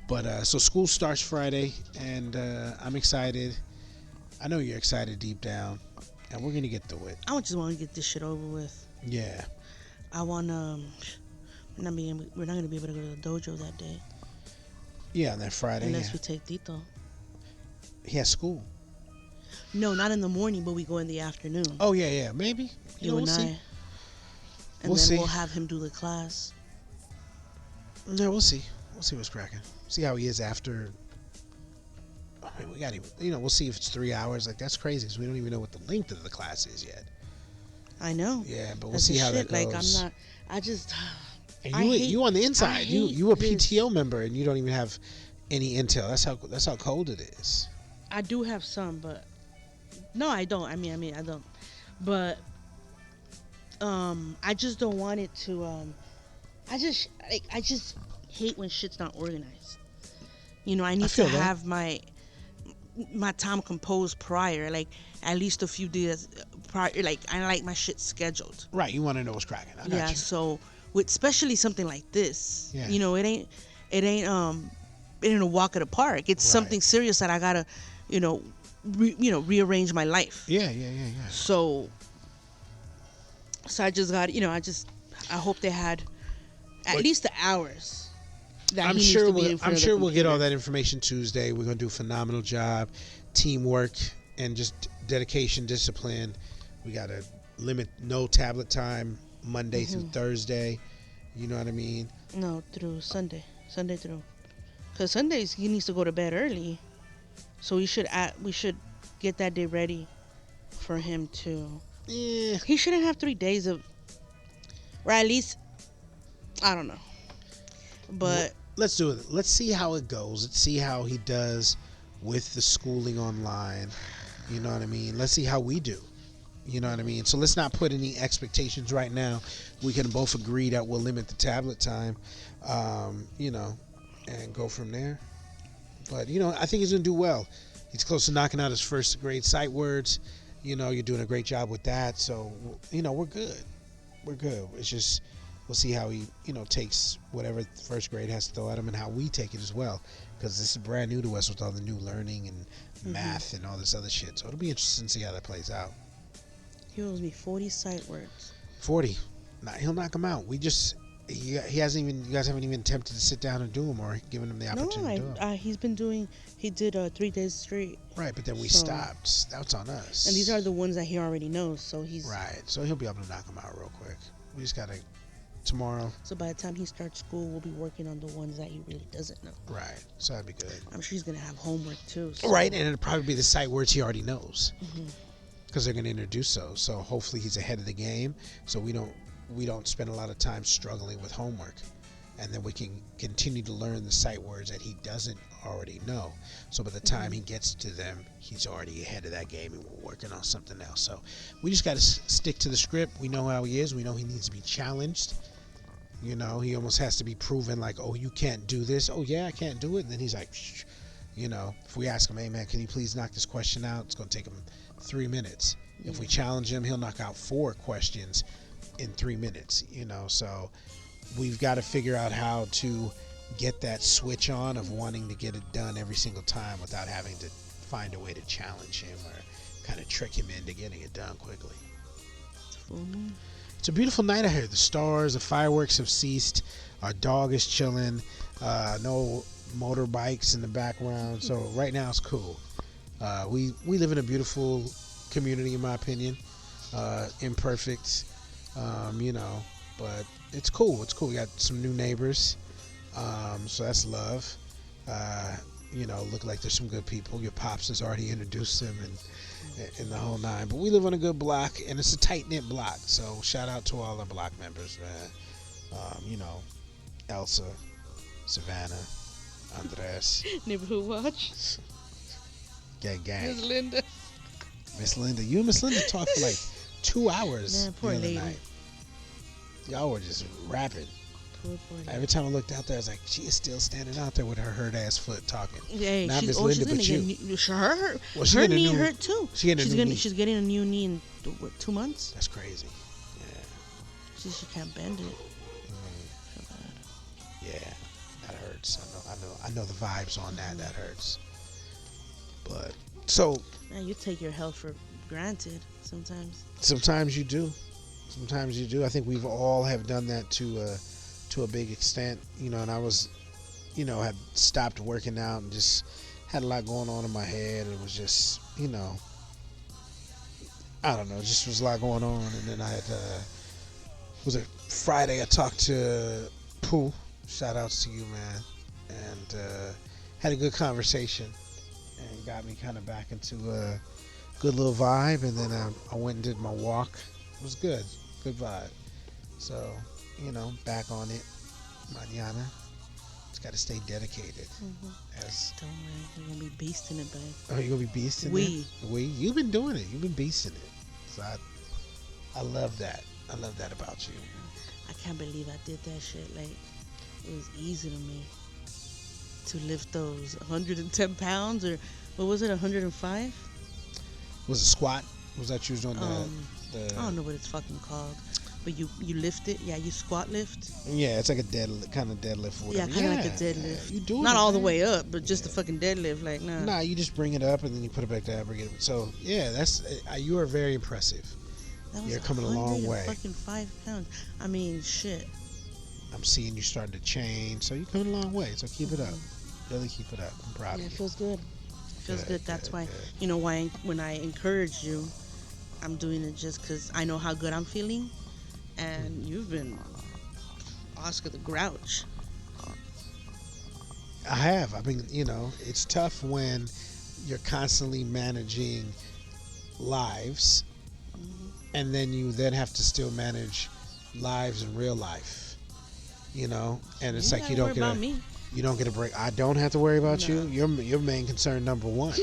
A: But so school starts Friday, and I'm excited. I know you're excited deep down, and we're gonna get through it.
B: I just want to get this shit over with.
A: Yeah.
B: I want we're not gonna be able to go to the dojo that day
A: Yeah, on that Friday.
B: unless
A: Yeah.
B: we take Tito.
A: He has school.
B: No, not in the morning, but we go in the afternoon.
A: Oh yeah, maybe.
B: You
A: know,
B: and
A: we'll
B: I.
A: see.
B: And
A: We'll
B: then
A: see.
B: we'll have him do the class.
A: Yeah, we'll see. We'll see what's cracking. See how he is after. I mean, we got him. We'll see if it's 3 hours. Like that's crazy because we don't even know what the length of the class is yet.
B: I know.
A: Yeah, but we'll
B: That's
A: see
B: the
A: how
B: shit.
A: that goes.
B: Like I'm not. I just.
A: And
B: I hate-
A: you on the inside. You
B: hate
A: a
B: this.
A: PTO member and you don't even have any intel. That's how cold it is.
B: I do have some, but no, I don't. I mean, I don't. But I just don't want it to. I just hate when shit's not organized. I need to
A: feel that.
B: have my time composed prior, like at least a few days prior. Like I like my shit scheduled.
A: Right. You want to know what's cracking. I got
B: Yeah.
A: you.
B: So with especially something like this,
A: Yeah.
B: it ain't a walk at the park. It's
A: Right.
B: something serious that I gotta, rearrange my life.
A: Yeah.
B: So I just got, I hope they had at
A: But-
B: least the hours. That
A: I'm
B: he needs
A: sure
B: to be in front
A: I'm
B: of the
A: sure we'll get all
B: computer.
A: that information Tuesday. We're gonna do a phenomenal job, teamwork, and just dedication, discipline. We gotta limit no tablet time Monday through Thursday. You know what I mean?
B: No, through Sunday through, because Sundays he needs to go to bed early, so we should get that day ready for him to.
A: Yeah.
B: He shouldn't have 3 days of, or at least, I don't know, but.
A: Let's do it. Let's see how it goes. Let's see how he does with the schooling online. You know what I mean? Let's see how we do. You know what I mean? So let's not put any expectations right now. We can both agree that we'll limit the tablet time, and go from there. But, I think he's going to do well. He's close to knocking out his first grade sight words. You're doing a great job with that. So, we're good. We're good. It's just... We'll see how he, takes whatever first grade has to throw at him and how we take it as well. Because this is brand new to us with all the new learning and math and all this other shit. So it'll be interesting to see how that plays out.
B: He owes me 40 sight words.
A: 40. He'll knock him out. He hasn't even, you guys haven't even attempted to sit down and do them or given him the opportunity to do them.
B: He did 3 days straight.
A: Right, but then we
B: So-
A: stopped. That's on us.
B: And these are the ones that he already knows, so he's...
A: Right, so he'll be able to knock them out real quick. We just got to, tomorrow.
B: So by the time he starts school, we'll be working on the ones that he really doesn't know.
A: Right, so that'd be good.
B: I'm sure he's going to have homework too. So.
A: Right, and it'll probably be the sight words he already knows. Because they're going to introduce those. So hopefully he's ahead of the game. So we don't spend a lot of time struggling with homework. And then we can continue to learn the sight words that he doesn't already know. So by the time he gets to them, he's already ahead of that game and we're working on something else. So we just got to stick to the script. We know how he is. We know he needs to be challenged. You know, he almost has to be proven like, oh, you can't do this. Oh, yeah, I can't do it. And then he's like, shh. You know, if we ask him, hey, man, can you please knock this question out? It's going to take him 3 minutes. If we challenge him, he'll knock out 4 questions in 3 minutes, you know. So we've got to figure out how to get that switch on of wanting to get it done every single time without having to find a way to challenge him or kind of trick him into getting it done quickly. It's a beautiful night out here. The stars, the fireworks have ceased. Our dog is chilling. No motorbikes in the background. So right now it's cool. We live in a beautiful community, in my opinion. Imperfect, you know, but it's cool. It's cool. We got some new neighbors. So that's love. You know, look like there's some good people. Your pops has already introduced them and the whole nine. But we live on a good block, and it's a tight-knit block. So shout out to all our block members, man. You know, Elsa, Savannah, Andres.
B: Neighborhood watch.
A: Gang.
B: Miss Linda.
A: Miss Linda. You and Miss Linda talked for like 2 hours.
B: Man, poor
A: the other
B: lady.
A: night. Y'all were just rapping.
B: Poor lady.
A: Every time I looked out there, I was like, she is still standing out there with her hurt ass foot talking.
B: Yeah,
A: Not
B: she's,
A: Miss
B: oh,
A: Linda,
B: she's
A: but
B: gonna
A: you.
B: get her
A: Well, she
B: her
A: getting a
B: knee
A: new-
B: hurt too.
A: she getting a
B: she's
A: new
B: gonna
A: knee.
B: she's getting a new knee in what, 2 months.
A: That's crazy.
B: She can't bend it.
A: Yeah, that hurts. I know the vibes on that. That hurts. But so
B: Man, you take your health for granted sometimes.
A: sometimes you do. Sometimes you do. I think we've all have done that to a big extent. You know, and I was, you know, had stopped working out and just had a lot going on in my head. It was just, you know, I don't know, just was a lot going on. And then I had, was it Friday? I talked to Pooh. Shout outs to you, man. And had a good conversation and got me kind of back into a good little vibe. And then I went and did my walk. It was good. Good vibe. So, you know, back on it. Mañana. Just got to stay dedicated. As
B: Don't worry, you're gonna be beasting it, babe.
A: Oh, you gonna be beasting it? You've been doing it. You've been beasting it. So I love that. I love that about you.
B: I can't believe I did that shit. Like, it was easy to me to lift those 110 pounds, or what was it, 105?
A: Was it squat? Was that you was doing the
B: I don't know what it's fucking called, but you lift it. Yeah, you squat lift.
A: Yeah, it's like a kind of deadlift or
B: Yeah,
A: whatever.
B: kind of like a deadlift.
A: You do
B: Not
A: it,
B: all the
A: man.
B: way up, but just a fucking deadlift. Like, nah.
A: Nah, you just bring it up and then you put it back down, bring it. So yeah, that's you are very impressive.
B: That was
A: You're coming a long way.
B: Fucking 5 pounds. I mean, shit.
A: I'm seeing you starting to change, so you're coming a long way. So keep it up. Really keep it up. I'm proud
B: Yeah,
A: of
B: it
A: you.
B: feels good. It feels good. That's
A: good,
B: why,
A: good.
B: you know, why when I encourage you, I'm doing it just because I know how good I'm feeling, and you've been Oscar the Grouch.
A: I have. I mean, you know, it's tough when you're constantly managing lives, and then you then have to still manage lives in real life. You know, and it's like you don't get you don't get a break. I don't have to worry about you. Your main concern number one.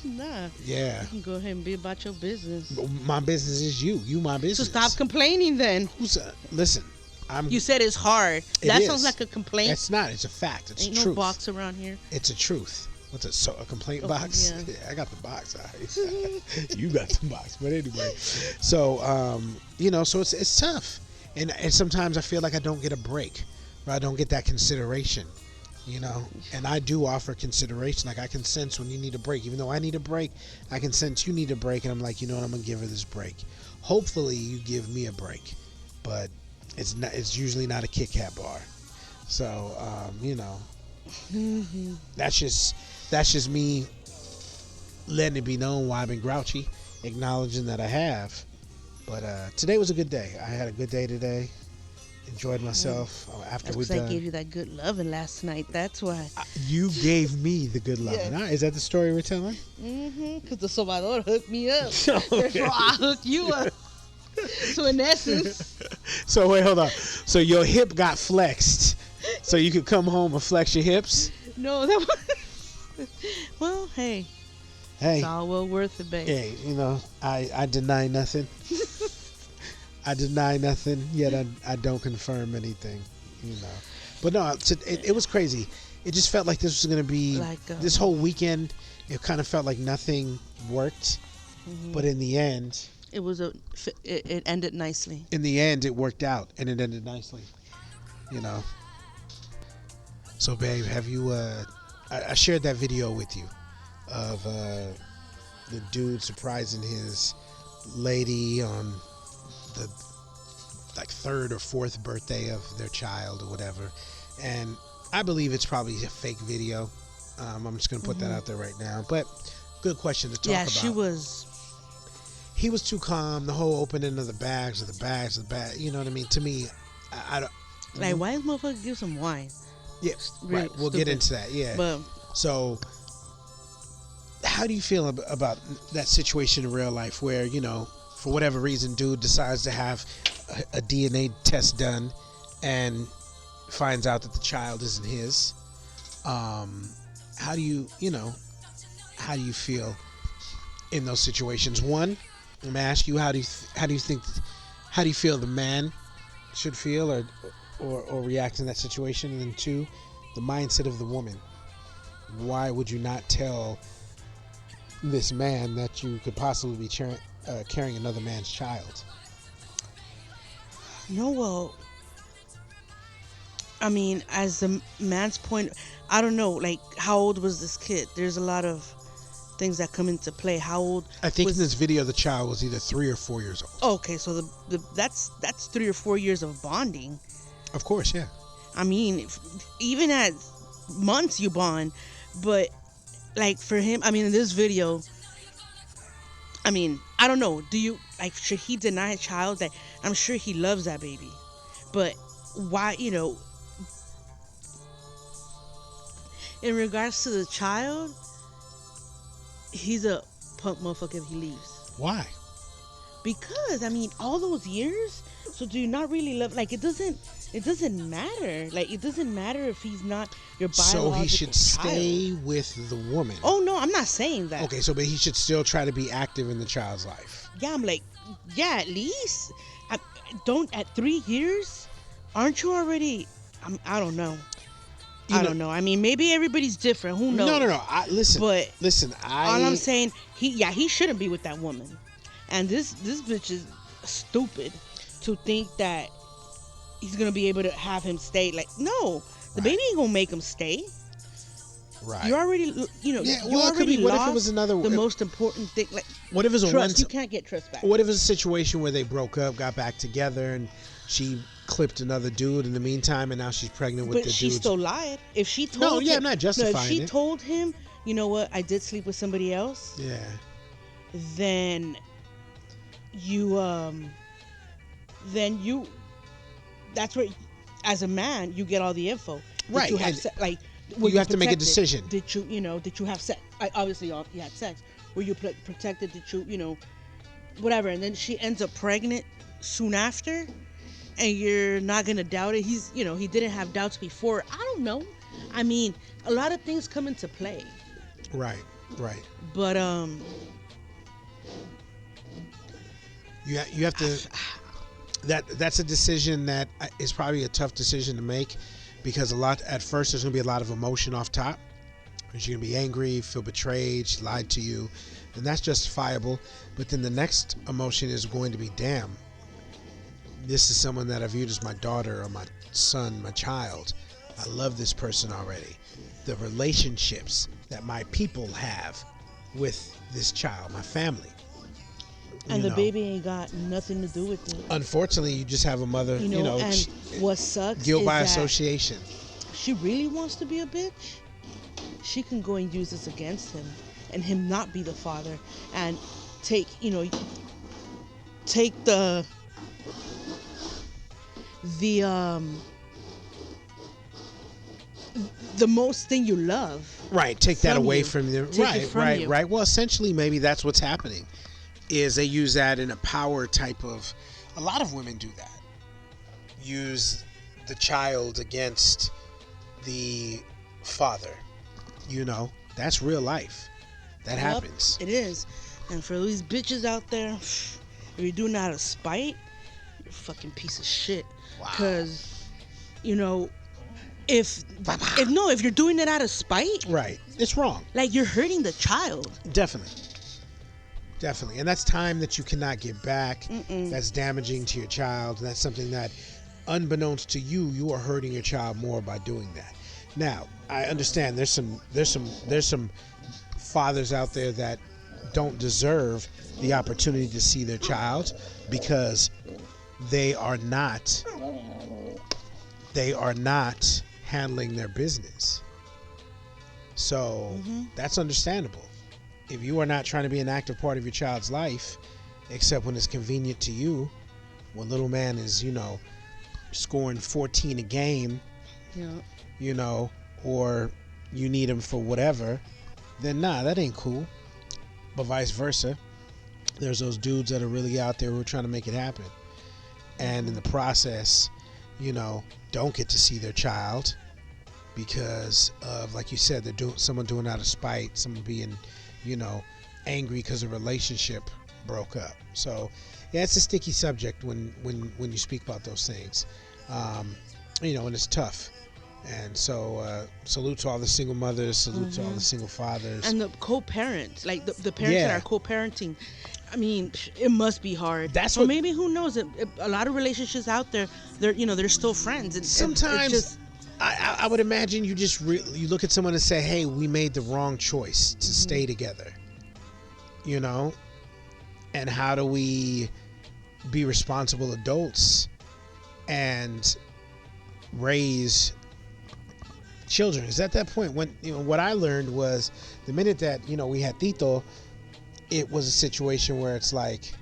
B: Nah.
A: Yeah.
B: You can go ahead and be about your business.
A: My business is you. You my
B: So
A: business.
B: stop complaining then.
A: Listen,
B: You said it's hard. That sounds
A: is.
B: like a complaint.
A: It's not. It's a fact. It's
B: Ain't
A: a
B: no
A: truth.
B: box around here.
A: It's a truth. What's it? So a complaint
B: Oh,
A: box?
B: yeah.
A: I got the box. All right. You got the box. But anyway, so you know, so it's tough, and sometimes I feel like I don't get a break, or I don't get that consideration. You know, and I do offer consideration. Like I can sense when you need a break. Even though I need a break, I can sense you need a break, and I'm like, you know what? I'm gonna give her this break. Hopefully, you give me a break, but it's not. It's usually not a Kit Kat bar. So you know, that's just me letting it be known why I've been grouchy, acknowledging that I have. But today was a good day. I had a good day today. Enjoyed myself after we
B: Because
A: done.
B: I gave you that good loving last night. That's why.
A: You gave me the good love.
B: Yes.
A: Is that the story we're telling?
B: Because the sobador hooked me up.
A: Okay.
B: Therefore, I hooked you up. So in essence,
A: So wait, hold on. So your hip got flexed, so you could come home and flex your hips.
B: no, that was. Well, hey,
A: Hey,
B: it's all well worth it, babe.
A: hey, you know, I deny nothing. I deny nothing, yet I don't confirm anything. you know. But no, it was crazy. It just felt like this was going to be
B: Like
A: this whole weekend. It kind of felt like nothing worked, but in the end,
B: it was it ended nicely.
A: in the end, it worked out and it ended nicely. You know. So, babe, have you? I shared that video with you of the dude surprising his lady on the like third or fourth birthday of their child or whatever, and I believe it's probably a fake video. I'm just gonna put that out there right now, but good question to talk about.
B: Yeah, she was.
A: He was too calm. The whole opening of the bags, you know what I mean? To me, I don't.
B: Like, why is motherfucker give some wine?
A: Yeah,
B: Really
A: right. We'll get
B: stupid.
A: into that. Yeah.
B: But
A: So, how do you feel about that situation in real life where, for whatever reason, dude decides to have a DNA test done and finds out that the child isn't his? How do you feel in those situations? One, I'm gonna ask you, how do you feel the man should feel or react in that situation? And then two, the mindset of the woman. Why would you not tell this man that you could possibly be carrying another man's child?
B: well, I mean, as the man's point, I don't know, like, how old was this kid? There's a lot of things that come into play. How old?
A: I think in this video the child was either 3 or 4 years old.
B: Okay, so that's 3 or 4 years of bonding.
A: Of course, yeah.
B: I mean, even at months you bond, but like for him, I mean, in this video, I mean, I don't know. Do you like? Should he deny a child that? I'm sure he loves that baby, but why? In regards to the child, he's a punk motherfucker if he leaves.
A: Why?
B: Because I mean, all those years. So do you not really love? Like, it doesn't matter. Like, it doesn't matter if he's not your biological
A: So he should
B: child.
A: stay with the woman.
B: Oh no, I'm not saying that.
A: Okay, so but he should still try to be active in the child's life.
B: Yeah, I'm like, yeah, at least. Don't at 3 years, aren't you already? I don't know. I don't know. I mean, maybe everybody's different. Who knows?
A: No. Listen.
B: All I'm saying, he shouldn't be with that woman, and this bitch is stupid to think that he's gonna be able to have him stay. Like, no, the baby ain't gonna make him stay.
A: Right.
B: You already,
A: Yeah,
B: you
A: well, it could
B: already
A: be. What if
B: lost
A: it was another?
B: the most important thing. Like,
A: What if it was a
B: trust. You can't get trust back.
A: What if it was a situation where they broke up, got back together, and she clipped another dude in the meantime, and now she's pregnant with
B: But
A: the
B: she
A: dude?
B: still lied. If she told him,
A: I'm not justifying
B: if she
A: it.
B: told him, you know what, I did sleep with somebody else,
A: Yeah.
B: then you that's where, as a man, you get all the info. Did
A: Right,
B: you have
A: and
B: were
A: you have to make a
B: protected?
A: decision.
B: Did you have sex? Obviously you had sex. Were you protected? Did you whatever? And then she ends up pregnant soon after, and you're not gonna doubt it. He didn't have doubts before. I don't know. I mean, a lot of things come into play.
A: Right.
B: But
A: You have to. That's a decision that is probably a tough decision to make, because at first there's gonna be a lot of emotion off top. You're gonna be angry, feel betrayed, she lied to you, and that's justifiable. But then the next emotion is going to be, damn, this is someone that I viewed as my daughter or my son, my child. I love this person already. The relationships that my people have with this child, my family.
B: and the baby ain't got nothing to do with it.
A: Unfortunately, you just have a mother,
B: and what sucks
A: guilt
B: is
A: by
B: that
A: association.
B: she really wants to be a bitch. She can go and use this against him, and him not be the father, and take the most thing you love.
A: Right, take that
B: from
A: away
B: you.
A: from them.
B: Take it from you.
A: Right. Well, essentially, maybe that's what's happening. Is they use that in a power type of. A lot of women do that. Use the child against the father. That's real life. That happens.
B: It is. And for these bitches out there, if you're doing that out of spite, you're a fucking piece of shit.
A: Wow.
B: Because You know, if you're doing it out of spite,
A: Right. It's wrong.
B: like you're hurting the child.
A: Definitely. Definitely. And that's time that you cannot get back.
B: Mm-mm.
A: That's damaging to your child. That's something that, unbeknownst to you, you are hurting your child more by doing that. Now, I understand there's some fathers out there that don't deserve the opportunity to see their child because they are not handling their business. So that's understandable. If you are not trying to be an active part of your child's life, except when it's convenient to you, when little man is, scoring 14 a game,
B: Yeah.
A: Or you need him for whatever, then nah, that ain't cool. But vice versa, there's those dudes that are really out there who are trying to make it happen. And in the process, don't get to see their child because of, like you said, someone doing out of spite, someone being, angry because a relationship broke up. So, yeah, it's a sticky subject when you speak about those things, and it's tough. And so, salute to all the single mothers, salute to all the single fathers.
B: And the co-parents, like the parents that are co-parenting. I mean, it must be hard. Or maybe, who knows? A lot of relationships out there, they're still friends.
A: Sometimes, I would imagine you just you look at someone and say, "Hey, we made the wrong choice to stay together." And how do we be responsible adults and raise children? Is at that point when what I learned was the minute that we had Tito, it was a situation where it's like,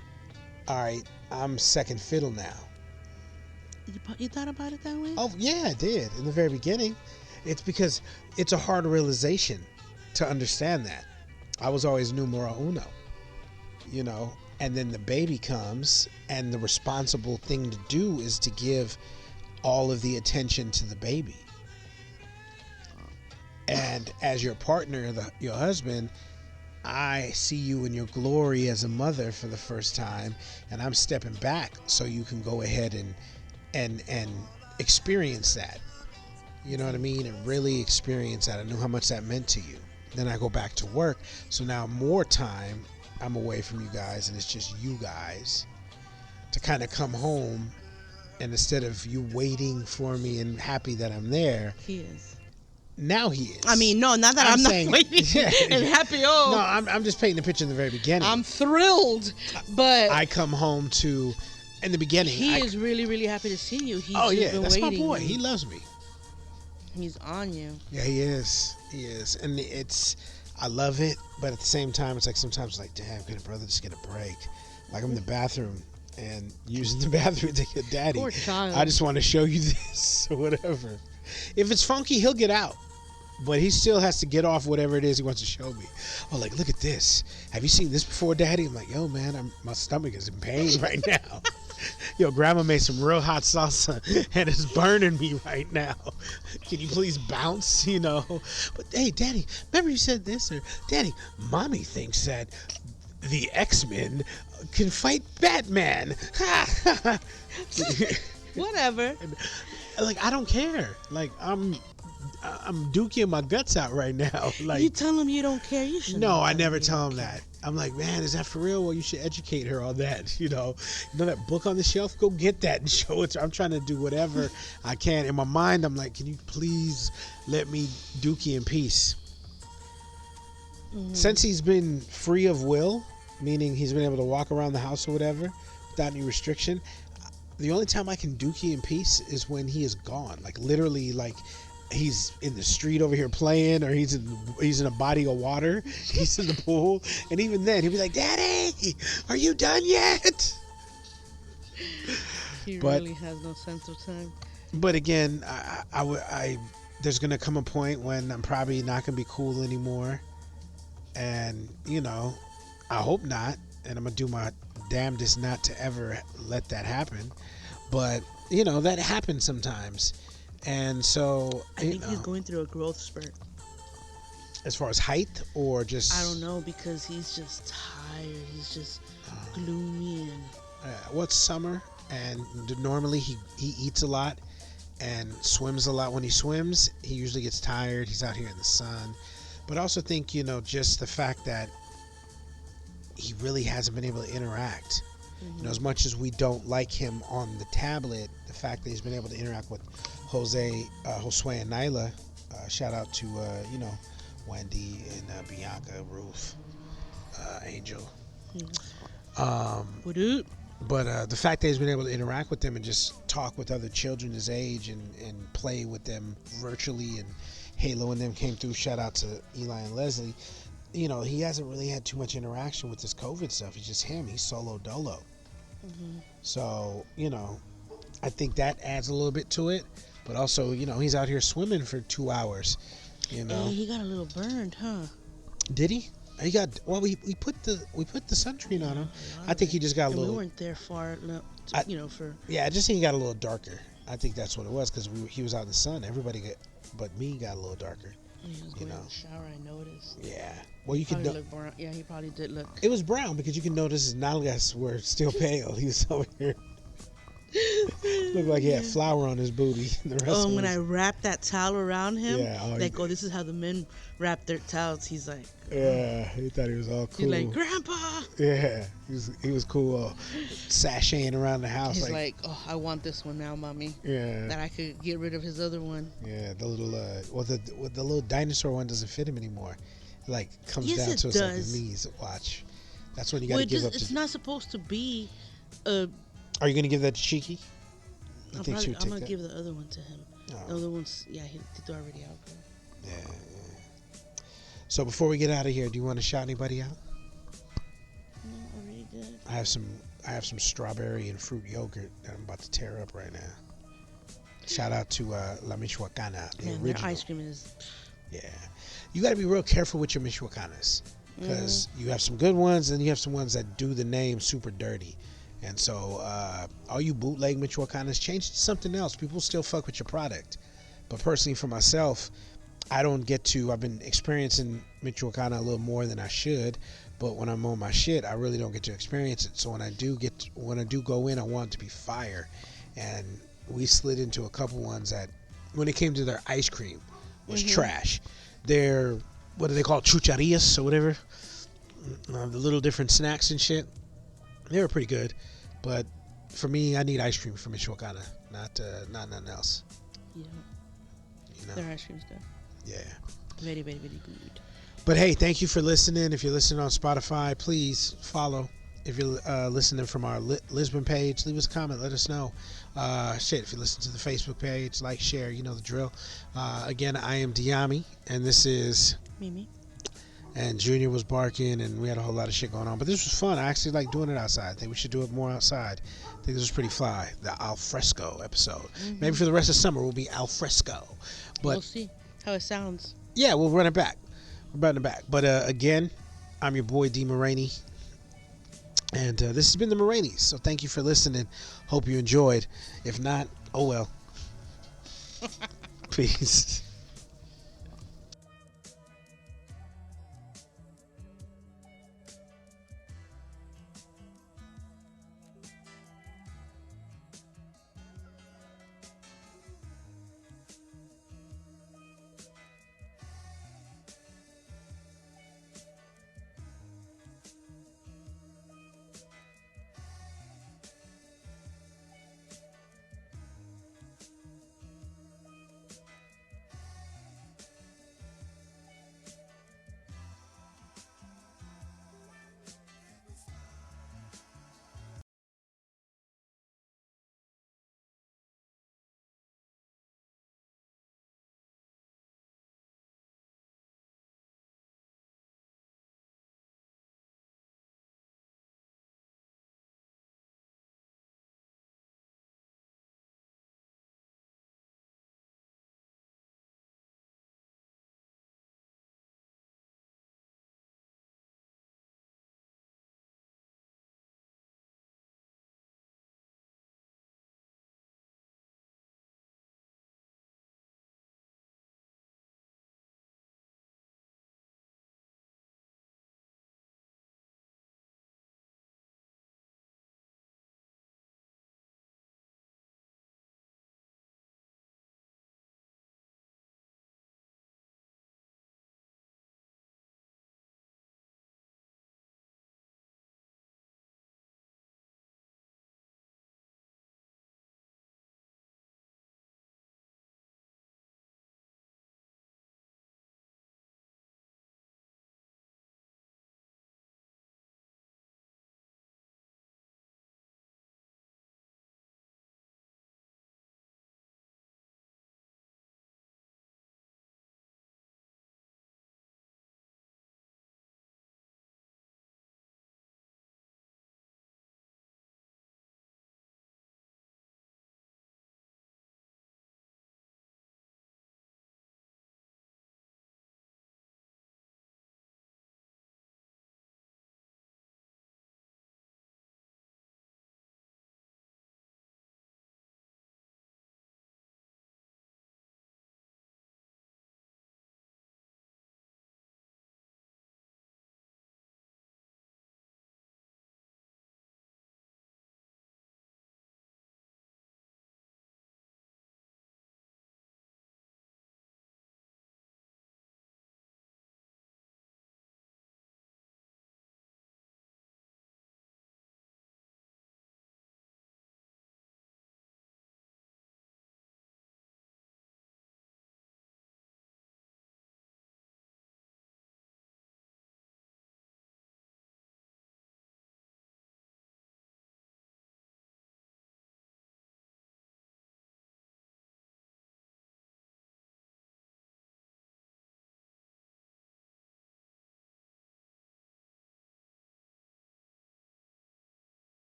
A: all right, I'm second fiddle now.
B: You thought about it that way?
A: Oh yeah, I did in the very beginning. It's because it's a hard realization to understand that. I was always numero uno, and then the baby comes, and the responsible thing to do is to give all of the attention to the baby. And as your partner, your husband, I see you in your glory as a mother for the first time, and I'm stepping back so you can go ahead and experience that. You know what I mean? And really experience that. I knew how much that meant to you. Then I go back to work, so now more time I'm away from you guys, and it's just you guys to kind of come home, and instead of you waiting for me and happy that I'm there,
B: he is.
A: Now he is.
B: I mean, no, not that I'm not waiting and happy. Oh,
A: no, I'm just painting the picture in the very beginning.
B: I'm thrilled, but
A: I come home to, in the beginning,
B: he is really, really happy to see you. He's been
A: that's
B: waiting.
A: my boy. He loves me.
B: He's on you.
A: Yeah, he is. He is, and I love it, but at the same time, it's like sometimes like, damn, can a brother just get a break? Like I'm in the bathroom and using the bathroom to get daddy.
B: Poor child.
A: I just want to show you this or whatever. If it's funky, he'll get out. But he still has to get off whatever it is he wants to show me. Oh, like, look at this. Have you seen this before, Daddy? I'm like, yo, man, my stomach is in pain right now. Yo, Grandma made some real hot salsa, and it's burning me right now. Can you please bounce, But, hey, Daddy, remember you said this? Or, Daddy, Mommy thinks that the X-Men can fight Batman.
B: Whatever.
A: Like, I don't care. Like, I'm dookie my guts out right now. Like,
B: you tell him you don't care. You should.
A: No, I never tell him that. I'm like, man, is that for real? Well, you should educate her on that. You know that book on the shelf? Go get that and show it to her. I'm trying to do whatever I can. In my mind, I'm like, can you please let me dookie in peace? Mm-hmm. Since he's been free of will, meaning he's been able to walk around the house or whatever without any restriction, the only time I can dookie in peace is when he is gone. Like, literally, like, he's in the street over here playing, or he's in a body of water, he's in the pool, and even then he'll be like, Daddy, are you done yet?
B: He really has no sense of time.
A: But again, I there's gonna come a point when I'm probably not gonna be cool anymore, and I hope not, and I'm gonna do my damnedest not to ever let that happen. But that happens sometimes. And so
B: I think he's going through a growth spurt.
A: As far as height, or just
B: I don't know, because he's just tired. He's just gloomy and
A: well, it's summer, and normally he eats a lot, and swims a lot. When he swims, he usually gets tired. He's out here in the sun. But I also think, just the fact that he really hasn't been able to interact. As much as we don't like him on the tablet, the fact that he's been able to interact with Josue and Nyla, shout out to, Wendy and Bianca, Ruth, Angel.
B: What up?
A: But the fact that he's been able to interact with them and just talk with other children his age and play with them virtually, and Halo and them came through, shout out to Eli and Leslie. He hasn't really had too much interaction with this COVID stuff. It's just him. He's solo dolo. So, I think that adds a little bit to it. But also, he's out here swimming for 2 hours.
B: Hey, he got a little burned, huh?
A: Did he? He got, well, we put the sunscreen on him. I think he just got a little.
B: We weren't there far, for.
A: Yeah, I just think he got a little darker. I think that's what it was, because he was out in the sun. Everybody but me got a little darker.
B: He was going in the shower, I noticed.
A: Yeah. Well, you can
B: look brown. Yeah, he probably did look.
A: It was brown because you can notice his nalgas were still pale. He was over here. Looked like he had flour on his booty.
B: When I wrapped that towel around him, this is how the men wrap their towels. He's like,
A: yeah, he thought he was all cool.
B: He's like, Grandpa.
A: Yeah, he was cool, sashaying around the house.
B: He's like, oh, I want this one now, mommy.
A: Yeah.
B: That I could get rid of his other one.
A: Yeah, the little the little dinosaur one doesn't fit him anymore. It, like, comes down to his knees. Watch. That's when you got to give up.
B: It's not supposed to be.
A: Are you going to give that to Cheeky?
B: I'm going to give the other one to him. Oh. The other one's, he's already out there.
A: Yeah. So before we get out of here, do you want to shout anybody out?
B: No, I already did.
A: I have some strawberry and fruit yogurt that I'm about to tear up right now. Shout out to La Michoacana, the original.
B: Their ice cream is...
A: Yeah. You got to be real careful with your Michoacanas, because you have some good ones and you have some ones that do the name super dirty. And so, all you bootleg Michoacanas, change it to something else. People still fuck with your product. But personally, for myself, I've been experiencing Michoacana a little more than I should. But when I'm on my shit, I really don't get to experience it. So when I do go in, I want it to be fire. And we slid into a couple ones that, when it came to their ice cream, was trash. Their, what do they call it, chucharias or whatever? The little different snacks and shit. They were pretty good, but for me, I need ice cream from Michoacana, not nothing else.
B: Yeah. Their ice cream's good.
A: Yeah.
B: Very, very, very good.
A: But hey, thank you for listening. If you're listening on Spotify, please follow. If you're listening from our Lisbon page, leave us a comment. Let us know. If you listen to the Facebook page, like, share, you know the drill. Again, I am Diami, and this is...
B: Mimi.
A: And Junior was barking, and we had a whole lot of shit going on. But this was fun. I actually like doing it outside. I think we should do it more outside. I think this was pretty fly. The al fresco episode. Maybe for the rest of summer, we'll be al fresco. But
B: we'll see how it sounds.
A: Yeah, we'll run it back. We're running it back. But again, I'm your boy D. Moragne. And this has been the Moragnes. So thank you for listening. Hope you enjoyed. If not, oh well. Peace.